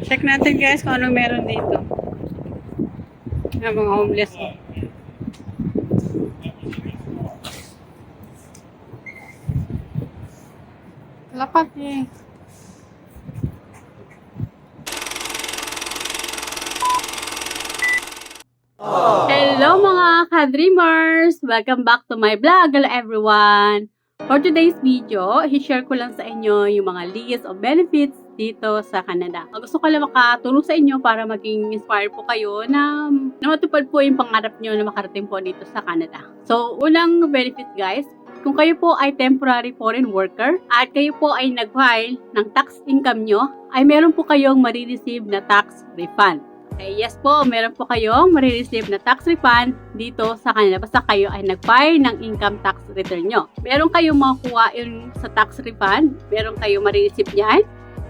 Check natin guys kung anong meron dito. Yung mga homeless. Oh. Lapat eh. Hello mga ka-dreamers! Welcome back to my vlog. Hello everyone! For today's video, i-share ko lang sa inyo yung mga list of benefits dito sa Canada. Gusto ko lang makatulong sa inyo para maging inspire po kayo na matupad po yung pangarap nyo na makarating po dito sa Canada. So, unang benefit guys, kung kayo po ay temporary foreign worker at kayo po ay nag-file ng tax income nyo, ay meron po kayong marireceive na tax refund. Okay, yes po, meron po kayong marireceive na tax refund dito sa Canada basta kayo ay nag-file ng income tax return nyo. Meron kayong makukuha yun sa tax refund, meron kayong marireceive niyan.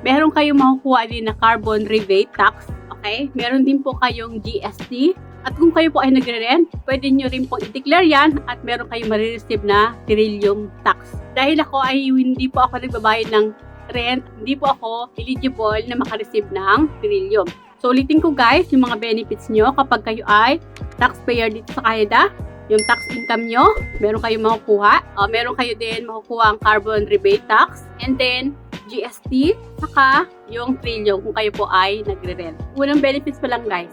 Meron kayong makukuha din na carbon rebate tax, okay? Meron din po kayong GST. At kung kayo po ay nagre-rent, pwede nyo rin po i-declare yan at meron kayong marireceive na trillium tax. Dahil ako ay hindi po ako nagbabayad ng rent, hindi po ako eligible na makareceive ng trillium. So, ulitin ko guys, yung mga benefits nyo kapag kayo ay taxpayer dito sa Canada, yung tax income nyo, meron kayong makukuha. Meron kayo din makukuha ang carbon rebate tax, and then GST, saka yung trillium kung kayo po ay nagre-rent. Unang benefits pa lang guys.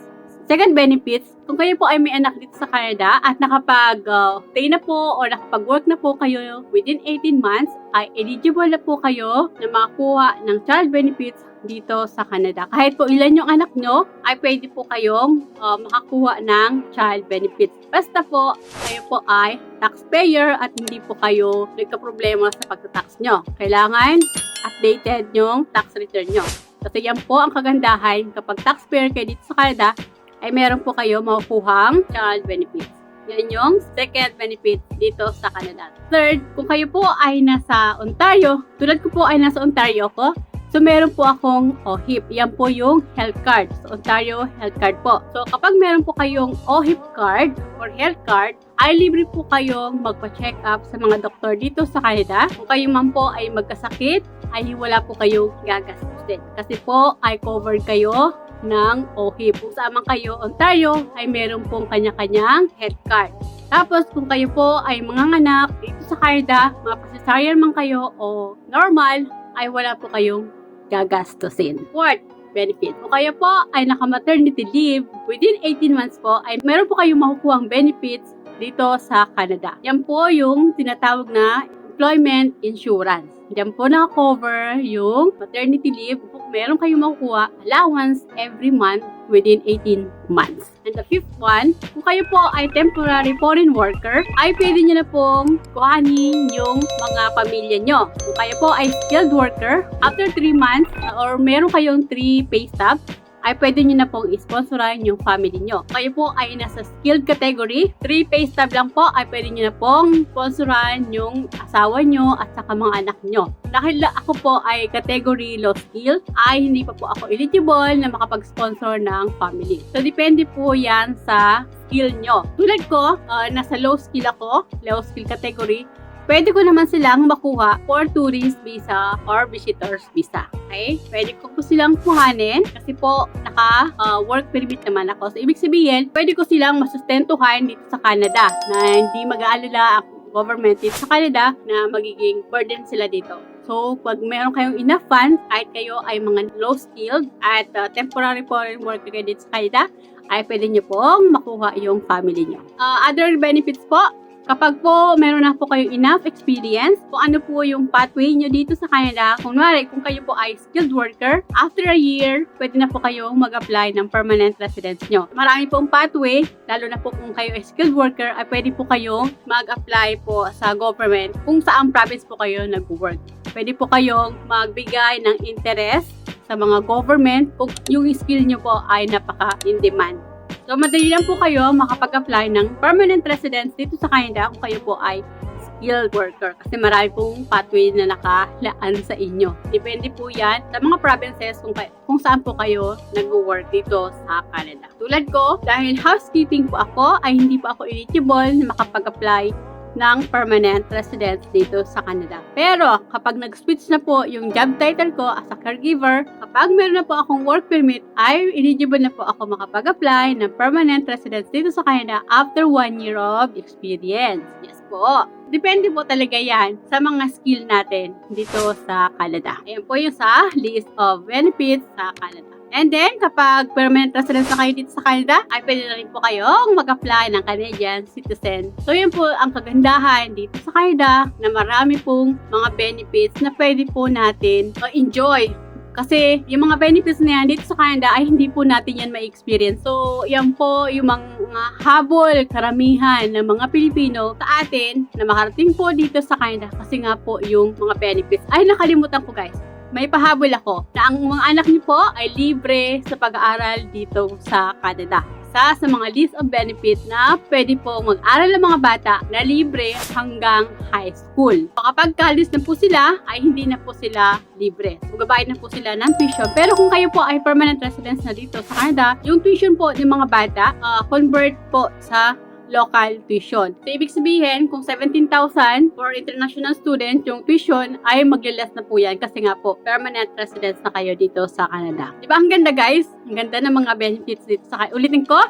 Second benefits, kung kayo po ay may anak dito sa Canada at nakapag-stay na po o nakapag-work na po kayo within 18 months, ay eligible na po kayo na makakuha ng child benefits dito sa Canada. Kahit po ilan yung anak nyo, ay pwede po kayong makakuha ng child benefits. Basta po, kayo po ay taxpayer at hindi po kayo nagka-problema sa pagtatax nyo. Kailangan updated yung tax return nyo. Kasi yan po ang kagandahan kapag taxpayer kayo dito sa Canada, ay meron po kayo makukuhang child benefits. Yan yung second benefit dito sa Canada. Third, kung kayo po ay nasa Ontario, tulad ko po ay nasa Ontario ko, so, meron po akong OHIP. Yan po yung health card. So, Ontario health card po. So, kapag meron po kayong OHIP card or health card, ay libre po kayong magpa-check up sa mga doktor dito sa Canada. Kung kayo man po ay magkasakit, ay wala po kayong gagastusin. Kasi po ay covered kayo ng OHIP. Kung saan man kayo, Ontario, ay meron pong kanya-kanyang health card. Tapos, kung kayo po ay manganganak dito sa Canada, mga cesarean man kayo o normal, ay wala po kayong gagastusin. Fourth benefit. Kung kayo po ay naka-maternity leave within 18 months po, ay meron po kayong makukuhang benefits dito sa Canada. Yan po yung tinatawag na employment insurance. Diyan po na-cover yung maternity leave. Meron kayong makukuha allowance every month within 18 months. And the fifth one, kung kayo po ay temporary foreign worker, ay pwede nyo na pong kuhanin yung mga pamilya nyo. Kung kayo po ay skilled worker, after 3 months, or meron kayong 3 pay stub, ay pwede nyo na pong isponsoran yung family nyo. Kayo po ay nasa skilled category, 3 pay stub lang po, ay pwede nyo na pong sponsoran yung asawa nyo at saka mga anak nyo. Dahil ako po ay category low skill, ay hindi pa po ako eligible na makapag-sponsor ng family. So, depende po yan sa skill nyo. Tulad ko, nasa low skill ako, low skill category, pwede ko naman silang makuha for tourist visa or visitors visa. Okay? Pwede ko po silang kuhanin kasi po naka-work permit naman ako. So, ibig sabihin, pwede ko silang masustentuhan dito sa Canada na hindi mag-aalala ang government dito sa Canada na magiging burden sila dito. So, pag meron kayong enough funds, kahit kayo ay mga low-skilled at temporary foreign worker kayo dito sa Canada, ay pwede nyo pong makuha yung family nyo. Other benefits po, kapag po meron na po kayong enough experience, kung ano po yung pathway nyo dito sa Canada, kung kayo po ay skilled worker, after a year, pwede na po kayong mag-apply ng permanent residence nyo. Marami pong pathway, lalo na po kung kayo ay skilled worker, ay pwede po kayong mag-apply po sa government kung saan province po kayo nag-work. Pwede po kayong magbigay ng interest sa mga government kung yung skill nyo po ay napaka-in-demand. So, madali lang po kayo makapag-apply ng permanent residence dito sa Canada kung kayo po ay skilled worker. Kasi marami pong pathway na nakalaan sa inyo. Depende po yan sa mga provinces kung saan po kayo nag-work dito sa Canada. Tulad ko, dahil housekeeping po ako, ay hindi po ako eligible na makapag-apply ng permanent residence dito sa Canada. Pero kapag nag-switch na po yung job title ko as a caregiver, kapag meron na po akong work permit, ay eligible na po ako makapag-apply ng permanent residence dito sa Canada after 1 year of experience. Yes po. Depende po talaga yan sa mga skill natin dito sa Canada. Ayan po yung sa list of benefits sa Canada. And then, kapag permanent residence na kayo dito sa Canada, ay pwede na rin po kayong mag-apply ng Canadian citizen. So, yun po ang kagandahan dito sa Canada na marami pong mga benefits na pwede po natin enjoy. Kasi yung mga benefits na yan dito sa Canada ay hindi po natin yan ma-experience. So, yan po yung mga habol, karamihan ng mga Pilipino sa atin na makarating po dito sa Canada kasi nga po yung mga benefits. Ay, nakalimutan ko guys. May pahabol ako na ang mga anak niyo po ay libre sa pag-aaral dito sa Canada. Isa sa mga list of benefits na pwede po mag-aral ng mga bata na libre hanggang high school. So, kapag college na po sila, ay hindi na po sila libre. So, magbabayad na po sila ng tuition. Pero kung kayo po ay permanent residence na dito sa Canada, yung tuition po ng mga bata, convert po sa local tuition. So, ibig sabihin, kung 17,000 for international student, yung tuition ay magle-less na po yan kasi nga po, permanent residence na kayo dito sa Canada. Diba ang ganda guys? Ang ganda ng mga benefits dito sa Canada. Ulitin ko,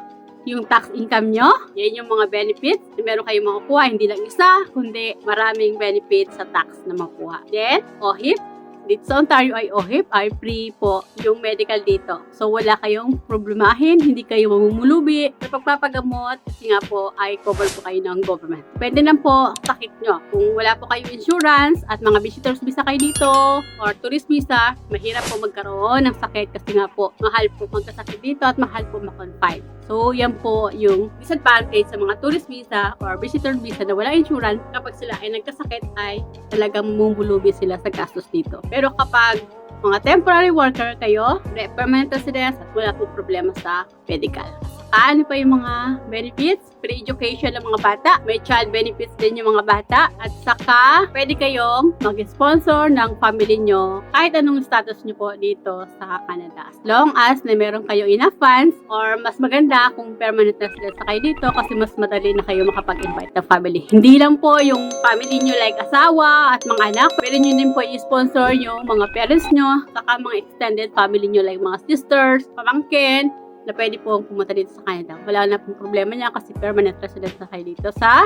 yung tax income nyo, yan yung mga benefits. Meron kayong makukuha, hindi lang isa, kundi maraming benefits sa tax na makukuha. Then, OHIP, dito sa Ontario ay OHIP, ay free po yung medical dito. So, wala kayong problemahin, hindi kayo mamumulubi sa pagpapagamot kasi nga po ay cover po kayo ng government. Pwede lang po sakit nyo. Kung wala po kayong insurance at mga visitors visa kayo dito or tourist visa, mahirap po magkaroon ng sakit kasi nga po mahal po magkasakit dito at mahal po makonfine. So, yan po yung disadvantage sa mga tourist visa or visitor visa na wala insurance. Kapag sila ay nagkasakit ay talagang mamumulubi sila sa gastos dito. Pero kapag mga temporary worker kayo, permanent residence at wala po problema sa medical. Ano pa yung mga benefits? Free education ng mga bata. May child benefits din yung mga bata. At saka, pwede kayong mag-sponsor ng family nyo kahit anong status nyo po dito sa Canada. As long as na meron kayo enough funds or mas maganda kung permanent residence na kayo dito kasi mas madali na kayo makapag-invite ng family. Hindi lang po yung family nyo like asawa at mga anak. Pwede nyo din po i-sponsor yung mga parents nyo saka mga extended family nyo like mga sisters, pamangkin, na pwede po pumunta dito sa Canada. Wala na pong problema niya kasi permanent residence na kayo dito sa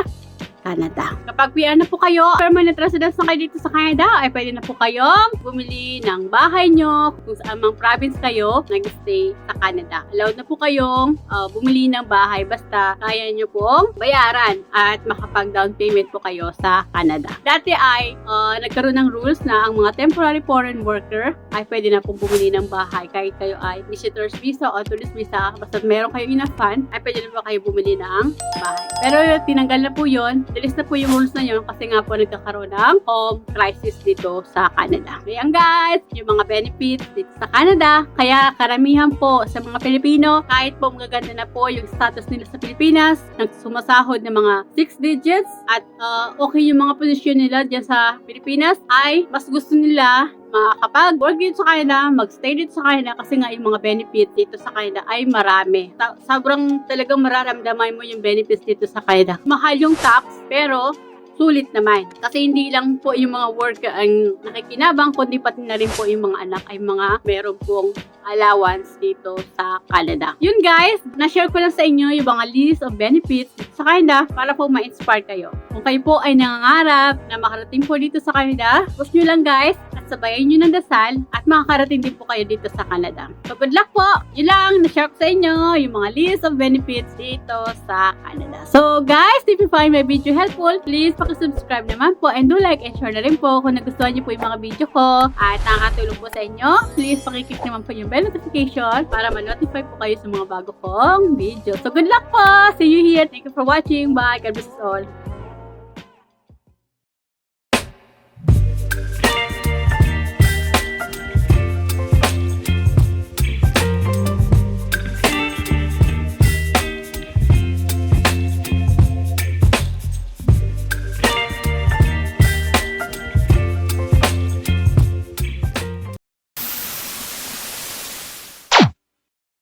Canada. Kapag PR na po kayo, permanent residence na kayo dito sa Canada, ay pwede na po kayong bumili ng bahay nyo kung saan mang province kayo nag-stay sa Canada. Allowed na po kayong bumili ng bahay basta kaya nyo pong bayaran at makapag-down payment po kayo sa Canada. Dati ay nagkaroon ng rules na ang mga temporary foreign worker ay pwede na pong bumili ng bahay kahit kayo ay visitors visa o tourist visa. Basta meron kayo enough fund, ay pwede na po kayo bumili ng bahay. Pero tinanggal na po yun. Dalis na po yung rules na yun kasi nga po nagkakaroon ng home crisis dito sa Canada. Ayan guys, yung mga benefits dito sa Canada. Kaya karamihan po sa mga Pilipino, kahit po magaganda na po yung status nila sa Pilipinas, nagsumasahod ng mga 6 digits at okay yung mga posisyon nila dyan sa Pilipinas, ay mas gusto nila makakapag-work dito sa Canada, mag-stay dito sa Canada kasi nga yung mga benefits dito sa Canada ay marami. Sobrang talagang mararamdaman mo yung benefits dito sa Canada. Mahal yung tax, pero sulit naman. Kasi hindi lang po yung mga worker ang nakikinabang, kundi pati na rin po yung mga anak ay mga meron pong allowance dito sa Canada. Yun guys, na-share ko lang sa inyo yung mga list of benefits sa Canada para po ma-inspire kayo. Kung kayo po ay nangangarap na makarating po dito sa Canada, push nyo lang guys at sabayan nyo ng dasal at makakarating din po kayo dito sa Canada. So good luck po! Yun lang, na-share ko sa inyo yung mga list of benefits dito sa Canada. So guys, if you find my video helpful, please pakisubscribe naman po and do like and share na rin po kung nagustuhan nyo po yung mga video ko at nakakatulong po sa inyo. Please pakiklik naman po yung bell notification para ma-notify po kayo sa mga bago kong video. So good luck po! See you here! Thank you for watching. Bye! God bless us all!